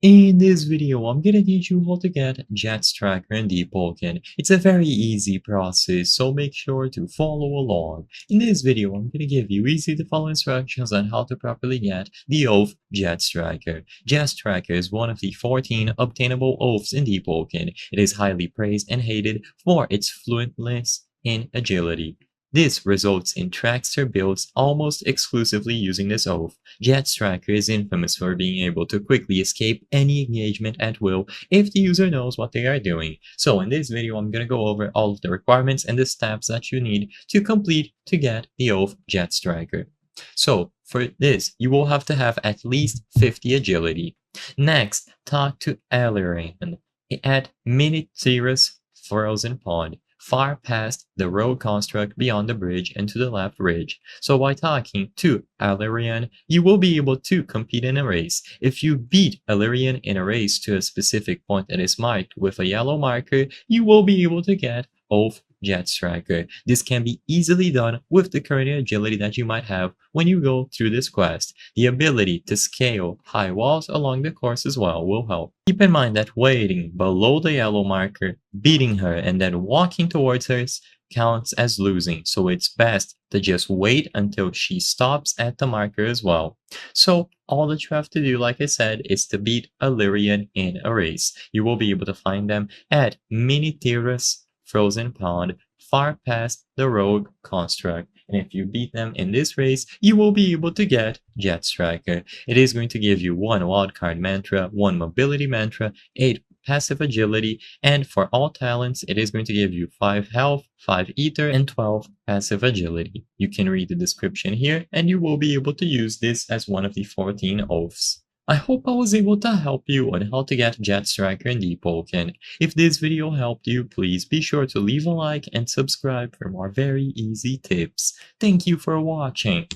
In this video, I'm gonna teach you how to get Jetstriker Deepwoken. It's a very easy process, so make sure to follow along. In this video, I'm gonna give you easy to follow instructions on how to properly get the oath Jetstriker. Jetstriker is one of the 14 obtainable oaths in Deepwoken. It is highly praised and hated for its fluentness and agility. This results in trackster builds almost exclusively using this oath. Jetstriker is infamous for being able to quickly escape any engagement at will if the user knows what they are doing. So in this video, I'm going to go over all of the requirements and the steps that you need to complete to get the oath Jetstriker. So for this, you will have to have at least 50 agility. Next, talk to Alarian at Miniterus Frozen Pond, far past the road construct beyond the bridge and to the left ridge. So by talking to Alarian, you will be able to compete in a race. If you beat Alarian in a race to a specific point that is marked with a yellow marker, you will be able to get Oath Jetstriker. This can be easily done with the current agility that you might have when you go through this quest. The ability to scale high walls along the course as well will help. Keep in mind that waiting below the yellow marker, beating her, and then walking towards her counts as losing, so it's best to just wait until she stops at the marker as well. So all that you have to do, like I said, is to beat Illyrian in a race. You will be able to find them at Miniterus Frozen Pond, far past the rogue construct. And if you beat them in this race, you will be able to get Jetstriker. It is going to give you 1 wildcard mantra, 1 mobility mantra, 8 passive agility, and for all talents, it is going to give you 5 health, 5 ether, and 12 passive agility. You can read the description here, and you will be able to use this as one of the 14 oaths. I hope I was able to help you on how to get Jetstriker and Deepwoken. If this video helped you, please be sure to leave a like and subscribe for more very easy tips. Thank you for watching.